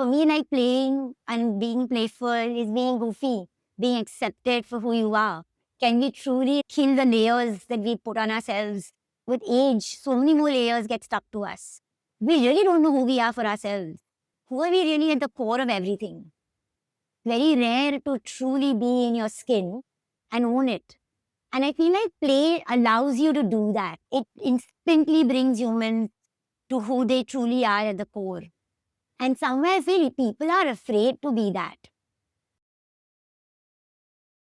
For me, like playing and being playful is being goofy, being accepted for who you are. Can we truly kill the layers that we put on ourselves? With age, so many more layers get stuck to us. We really don't know who we are for ourselves. Who are we really at the core of everything? Very rare to truly be in your skin and own it. And I feel like play allows you to do that. It instantly brings humans to who they truly are at the core. And somewhere I feel people are afraid to be that.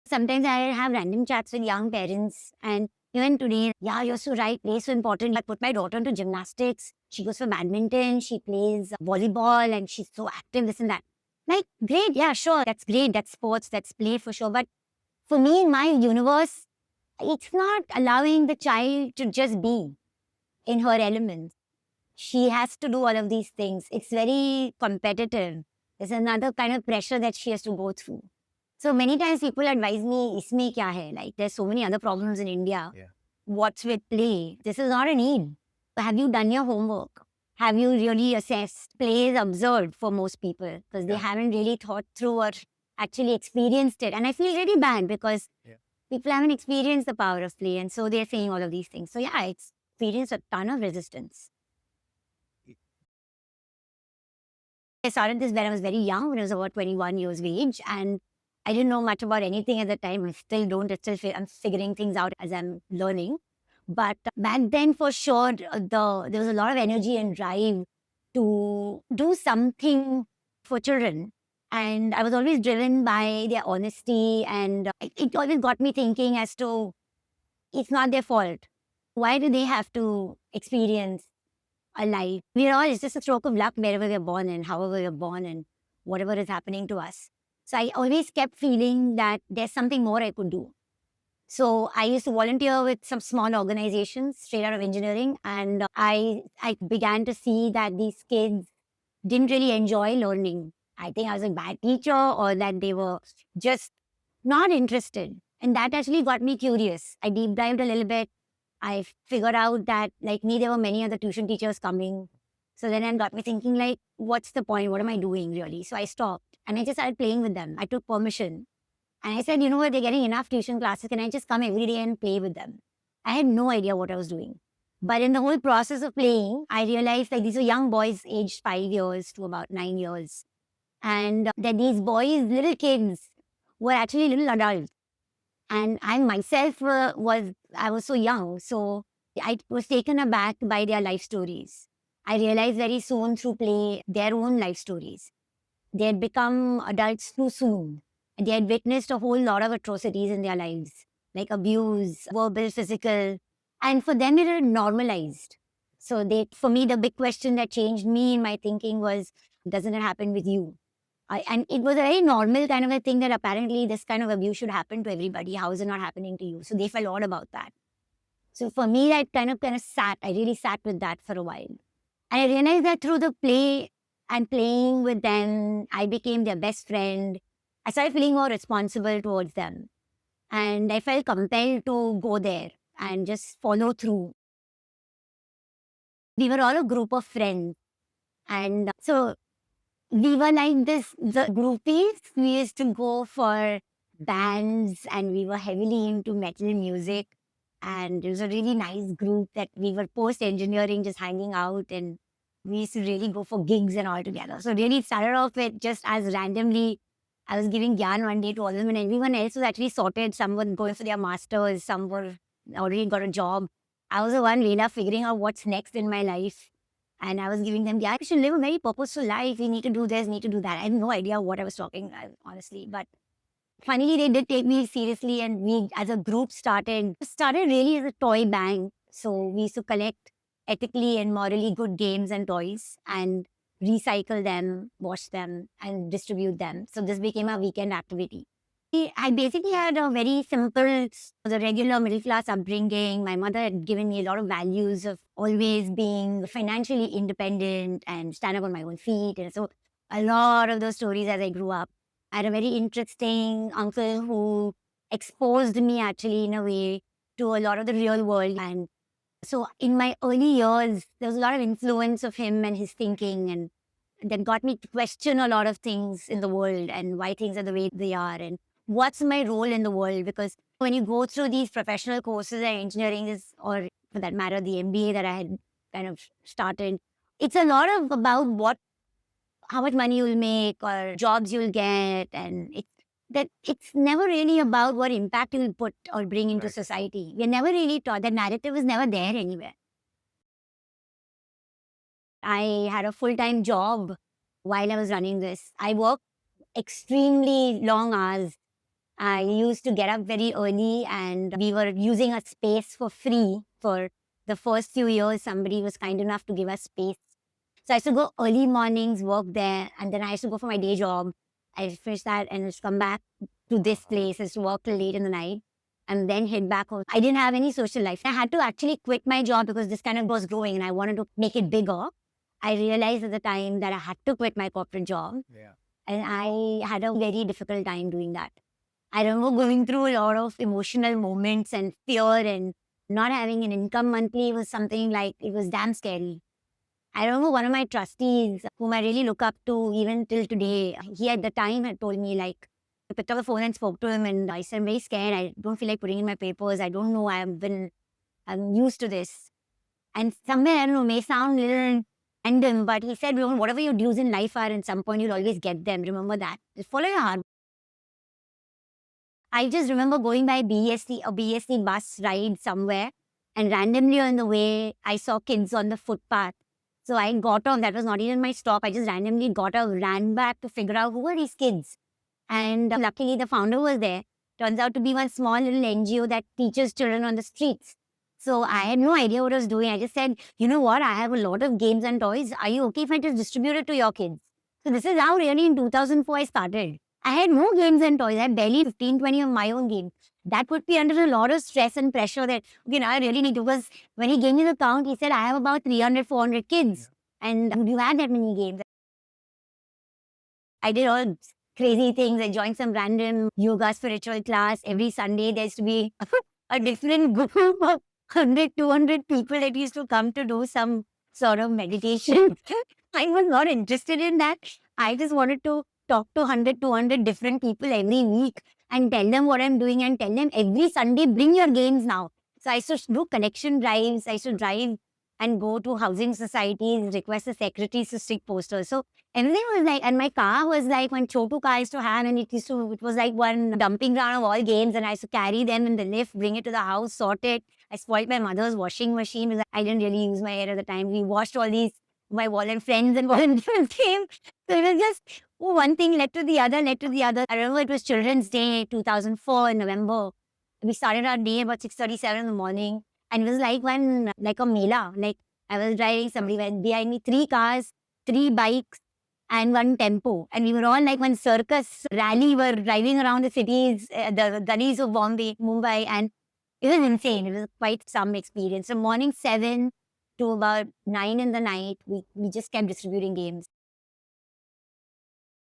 Sometimes I have random chats with young parents, and even today, yeah, you're so right, play is so important. I put my daughter into gymnastics. She goes for badminton, she plays volleyball, and she's so active, this and that. Like, great, yeah, sure, that's great, that's sports, that's play for sure. But for me, in my universe, it's not allowing the child to just be in her element. She has to do all of these things. It's very competitive. There's another kind of pressure that she has to go through. So many times people advise me, isme kya hai? Like there's so many other problems in India. Yeah. What's with play? This is not a need. Have you done your homework? Have you really assessed? Play is absurd for most people because they Yeah. haven't really thought through or actually experienced it. And I feel really bad because Yeah. people haven't experienced the power of play. And so they're saying all of these things. So yeah, I experienced a ton of resistance. I started this when I was very young, when I was about 21 years of age, and I didn't know much about anything at the time. I still don't. I'm figuring things out as I'm learning. But back then, for sure, there was a lot of energy and drive to do something for children. And I was always driven by their honesty, and it always got me thinking as to it's not their fault. Why do they have to experience a life? We're all, it's just a stroke of luck wherever we're born and however we're born and whatever is happening to us. So I always kept feeling that there's something more I could do. So I used to volunteer with some small organizations straight out of engineering, and I began to see that these kids didn't really enjoy learning. I think I was a bad teacher or that they were just not interested. And that actually got me curious. I deep dived a little bit. I figured out that like me, there were many other tuition teachers coming. So then it got me thinking like, what's the point? What am I doing really? So I stopped and I just started playing with them. I took permission and I said, you know what, they're getting enough tuition classes. Can I just come every day and play with them? I had no idea what I was doing. But in the whole process of playing, I realized like these were young boys aged 5 years to about 9 years. And that these boys, little kids, were actually little adults. And I myself I was so young. So I was taken aback by their life stories. I realized very soon through play their own life stories. They had become adults too soon. They had witnessed a whole lot of atrocities in their lives, like abuse, verbal, physical. And for them, it had normalized. So for me, the big question that changed me in my thinking was, doesn't it happen with you? And it was a very normal kind of a thing that apparently this kind of abuse should happen to everybody. How is it not happening to you? So they felt odd about that. So for me, I I really sat with that for a while. And I realized that through the play and playing with them, I became their best friend. I started feeling more responsible towards them. And I felt compelled to go there and just follow through. We were all a group of friends. And so we were like the groupies. We used to go for bands and we were heavily into metal music. And it was a really nice group that we were post engineering just hanging out and we used to really go for gigs and all together. So really it started off with just as randomly I was giving Gyan one day to all of them and everyone else was actually sorted. Some were going for their masters, some were already got a job. I was the one Leela figuring out what's next in my life. And I was giving them, yeah, we should live a very purposeful life. We need to do this, need to do that. I had no idea what I was talking, honestly. But finally, they did take me seriously, and we, as a group, started really as a toy bank. So we used to collect ethically and morally good games and toys, and recycle them, wash them, and distribute them. So this became a weekend activity. I basically had a very simple, the regular middle class upbringing. My mother had given me a lot of values of always being financially independent and stand up on my own feet. And so a lot of those stories as I grew up. I had a very interesting uncle who exposed me actually in a way to a lot of the real world. And so in my early years, there was a lot of influence of him and his thinking and that got me to question a lot of things in the world and why things are the way they are and what's my role in the world. Because when you go through these professional courses and engineering is, or for that matter, the MBA that I had kind of started, it's a lot of about how much money you'll make or jobs you'll get. And it's never really about what impact you'll put or bring into society. We're never really taught. That narrative is never there anywhere. I had a full-time job while I was running this. I worked extremely long hours. I used to get up very early and we were using a space for free for the first few years. Somebody was kind enough to give us space. So I used to go early mornings, work there, and then I used to go for my day job. I finished that and just come back to this place. I used to work till late in the night and then head back home. I didn't have any social life. I had to actually quit my job because this kind of was growing and I wanted to make it bigger. I realized at the time that I had to quit my corporate job. Yeah. And I had a very difficult time doing that. I remember going through a lot of emotional moments and fear, and not having an income monthly was something like, it was damn scary. I remember one of my trustees, whom I really look up to even till today, he at the time had told me, like, I picked up the phone and spoke to him and I said, I'm very scared. I don't feel like putting in my papers. I don't know. I'm used to this. And somewhere, I don't know, may sound a little random, but he said, whatever your dues in life are, at some point you'll always get them. Remember that. Just follow your heart. I just remember going by BSC bus ride somewhere, and randomly on the way, I saw kids on the footpath. So I got off. That was not even my stop. I just randomly got off, ran back to figure out who are these kids. And luckily, the founder was there. Turns out to be one small little NGO that teaches children on the streets. So I had no idea what I was doing. I just said, you know what? I have a lot of games and toys. Are you okay if I just distribute it to your kids? So this is how really in 2004 I started. I had no games and toys. I had barely 15, 20 of my own games. That put me under a lot of stress and pressure that, okay, now I really need to, because when he gave me the count, he said, I have about 300, 400 kids. And would you have that many games? I did all crazy things. I joined some random yoga spiritual class. Every Sunday, there used to be a different group of 100, 200 people that used to come to do some sort of meditation. I was not interested in that. I just wanted to talk to 100, 200 different people every week and tell them what I'm doing and tell them every Sunday, bring your games now. So I used to do connection drives. I used to drive and go to housing societies, request the secretaries to stick posters. So everything was like, and my car was like one Chotu car I used to have, and it was like one dumping ground of all games, and I used to carry them in the lift, bring it to the house, sort it. I spoiled my mother's washing machine because I didn't really use my hair at the time. We washed all these, my friends and volunteers came. So it was just, one thing led to the other, led to the other. I remember it was Children's Day, 2004 in November. We started our day about 6:37 in the morning. And it was like a mela. Like I was driving, somebody went behind me, 3 cars, 3 bikes, and 1 tempo. And we were all like one circus rally. We were driving around the cities, the gullies of Bombay, Mumbai, and it was insane. It was quite some experience. From morning 7 to about 9 in the night, we just kept distributing games.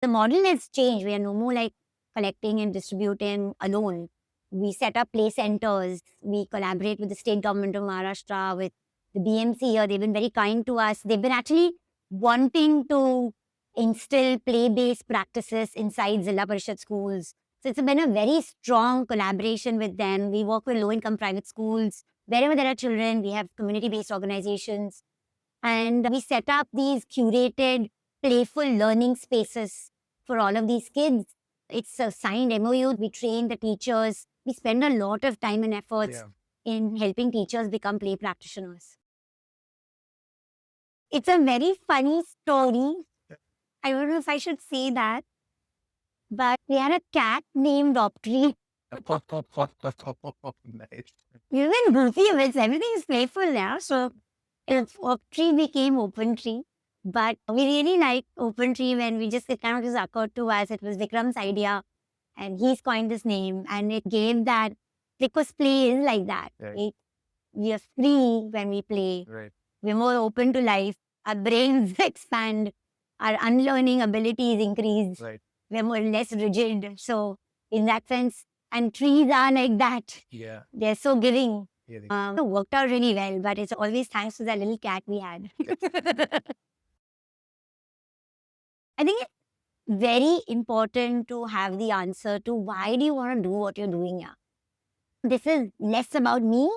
The model has changed. We are no more like collecting and distributing alone. We set up play centers. We collaborate with the state government of Maharashtra, with the BMC here. They've been very kind to us. They've been actually wanting to instill play-based practices inside Zilla Parishad schools. So it's been a very strong collaboration with them. We work with low-income private schools. Wherever there are children, we have community-based organizations. And we set up these curated, playful learning spaces for all of these kids. It's a signed MOU. We train the teachers. We spend a lot of time and efforts in helping teachers become play practitioners. It's a very funny story. I don't know if I should say that, but we had a cat named Optree. Nice. We've been goofy with everything is playful now. So Optree became Open Tree. But we really liked Open Tree when it kind of just occurred to us. It was Vikram's idea, and he's coined this name, and it gave that, because play is like that. Right. We are free when we play. Right. We're more open to life. Our brains expand. Our unlearning abilities increase. Right. We're more less rigid. So in that sense, and trees are like that. Yeah. They're so giving. Yeah. It worked out really well, but it's always thanks to that little cat we had. I think it's very important to have the answer to why do you want to do what you're doing here. This is less about me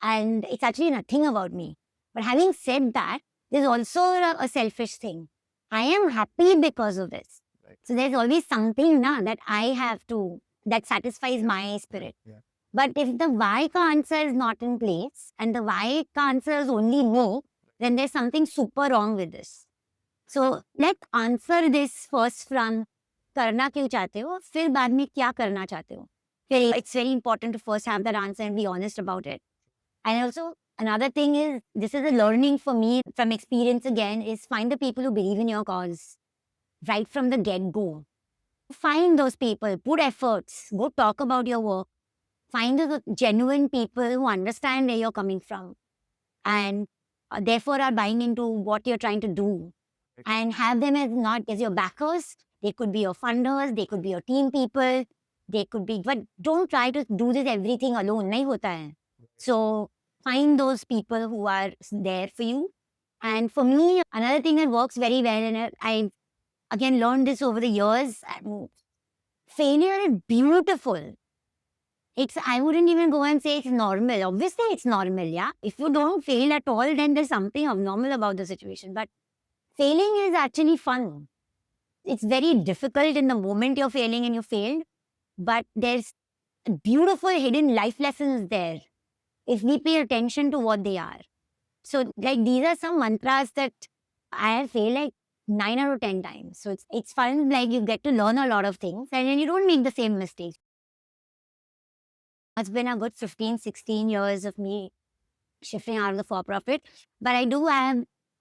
and it's actually nothing about me. But having said that, there's also a selfish thing. I am happy because of this. Right. So there's always something now that I have to, that satisfies my spirit. Yeah. But if the why ka answer is not in place and the why ka answer is only no, then there's something super wrong with this. So let's answer this first from करना क्यों चाहते हो, फिर बाद में क्या करना चाहते हो. फिर it's very important to first have that answer and be honest about it. And also another thing is, this is a learning for me from experience again, is find the people who believe in your cause right from the get-go. Find those people, put efforts, go talk about your work. Find the genuine people who understand where you're coming from and therefore are buying into what you're trying to do. And have them as not as your backers. They could be your funders, they could be your team people, they could be, but don't try to do this everything alone. Nahi hota hai. So find those people who are there for you. And for me, another thing that works very well, and I again learned this over the years, failure is beautiful. I wouldn't even go and say it's normal. Obviously, it's normal, yeah. If you don't fail at all, then there's something abnormal about the situation. But failing is actually fun. It's very difficult in the moment you're failing and you failed, but there's beautiful hidden life lessons there if we pay attention to what they are. So, like, these are some mantras that I have failed like 9 out of 10 times. So, it's fun, like, you get to learn a lot of things and then you don't make the same mistakes. It's been a good 15, 16 years of me shifting out of the for-profit, but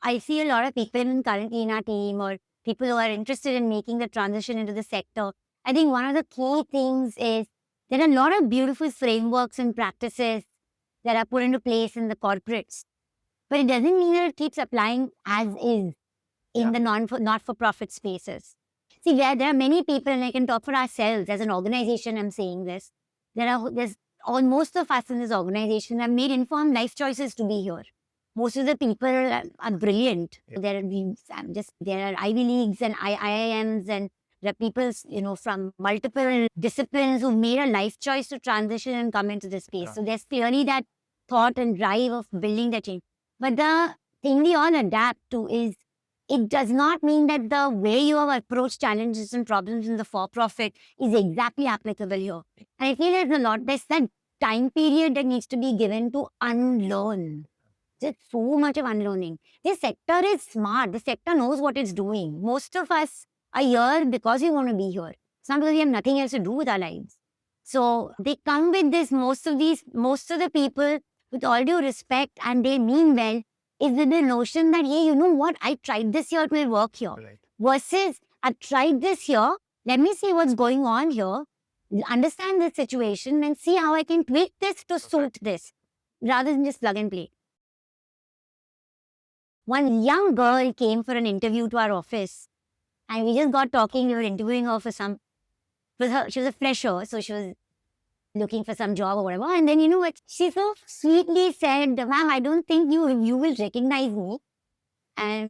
I see a lot of people currently in our team or people who are interested in making the transition into the sector. I think one of the key things is there are a lot of beautiful frameworks and practices that are put into place in the corporates, but it doesn't mean that it keeps applying as is in the not-for-profit spaces. See, there are many people, and I can talk for ourselves as an organization, I'm saying this. Most of us in this organization have made informed life choices to be here. Most of the people are brilliant. Yeah. There are Ivy Leagues and IIMs, and there are people, from multiple disciplines who made a life choice to transition and come into this space. Yeah. So there's clearly that thought and drive of building the change. But the thing we all adapt to is, it does not mean that the way you have approached challenges and problems in the for-profit is exactly applicable here. And I feel there's that time period that needs to be given to unlearn. There's so much of unlearning. This sector is smart. The sector knows what it's doing. Most of us are here because we want to be here. It's not because we have nothing else to do with our lives. So they come with this, most of the people, with all due respect, and they mean well, is with the notion that, hey, you know what, I tried this here, it will work here. Right. Versus, I've tried this here, let me see what's going on here, understand the situation and see how I can tweak this to suit this, rather than just plug and play. One young girl came for an interview to our office and we just got talking. We were interviewing her for she was a fresher, so she was looking for some job or whatever. And then, you know what, she so sweetly said, ma'am, I don't think you will recognize me. And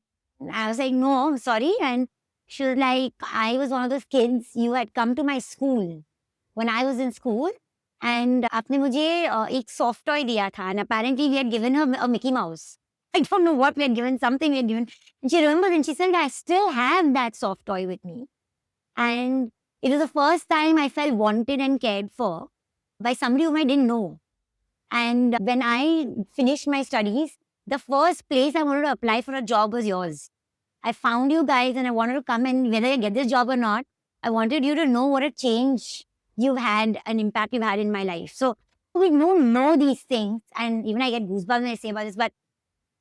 I was like, no, I'm sorry. And she was like, I was one of those kids, you had come to my school when I was in school, and आपने मुझे एक soft toy दिया था, and apparently we had given her a Mickey Mouse. I don't know what we had given, something we had given. And she remembers and she said, I still have that soft toy with me. And it was the first time I felt wanted and cared for by somebody whom I didn't know. And when I finished my studies, the first place I wanted to apply for a job was yours. I found you guys and I wanted to come, and whether I get this job or not, I wanted you to know what a change you've had, an impact you've had in my life. So we don't know these things, and even I get goosebumps when I say about this, but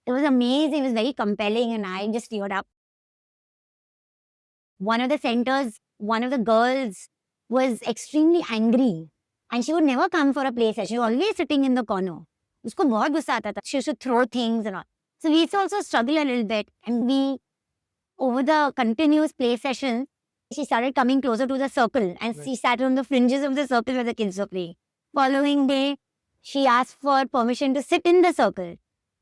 it was amazing, it was very compelling, and I just teared up. One of the centers, one of the girls was extremely angry, and she would never come for a play session. She was always sitting in the corner. Usko bahut gussa aata tha. She used to throw things and all. So we used to also struggle a little bit, and over the continuous play sessions, she started coming closer to the circle, and she sat on the fringes of the circle where the kids were playing. Following day, she asked for permission to sit in the circle.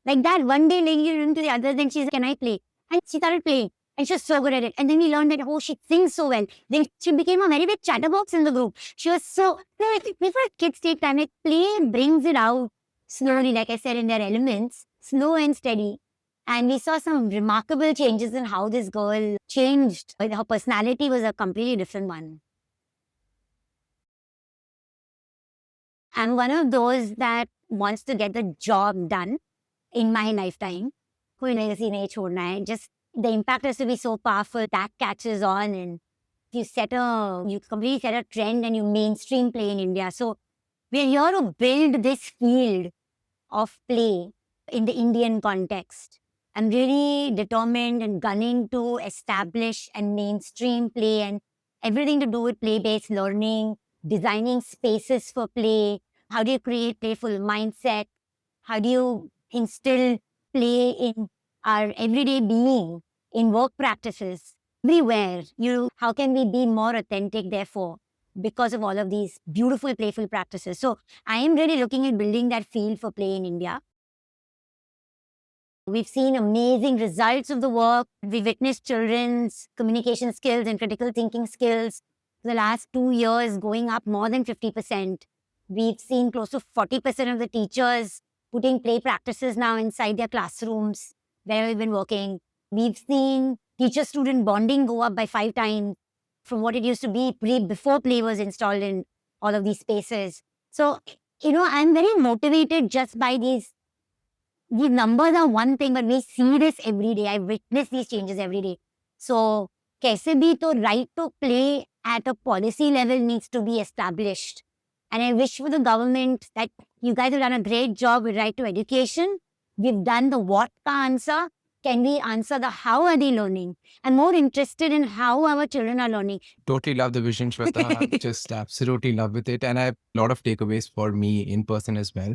Like that, one day leading into the other, then she said, can I play? And she started playing. And she was so good at it. And then we learned that, oh, she sings so well. Then she became a very big chatterbox in the group. She was so, no, I think before kids take time, like play brings it out slowly, like I said, in their elements, slow and steady. And we saw some remarkable changes in how this girl changed. Her personality was a completely different one. I'm one of those that wants to get the job done in my lifetime. कोई legacy नहीं छोड़ना है. Just the impact has to be so powerful that catches on, and you completely set a trend and you mainstream play in India. So we're here to build this field of play in the Indian context. I'm really determined and gunning to establish and mainstream play and everything to do with play-based learning, designing spaces for play. How do you create playful mindset? How do you instill play in our everyday being, in work practices, everywhere? How can we be more authentic, therefore, because of all of these beautiful, playful practices? So I am really looking at building that field for play in India. We've seen amazing results of the work. We witnessed children's communication skills and critical thinking skills the last 2 years going up more than 50%. We've seen close to 40% of the teachers putting play practices now inside their classrooms where we've been working. We've seen teacher-student bonding go up by 5 times from what it used to be before play was installed in all of these spaces. So, I'm very motivated just by these numbers are one thing, but we see this every day. I witness these changes every day. So, kaise bhi to right to play at a policy level needs to be established. And I wish for the government that you guys have done a great job with right to education. We've done the what ka answer. Can we answer the how are they learning? I'm more interested in how our children are learning. Totally love the vision, Shweta. Just absolutely love with it. And I have a lot of takeaways for me in person as well.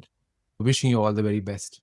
Wishing you all the very best.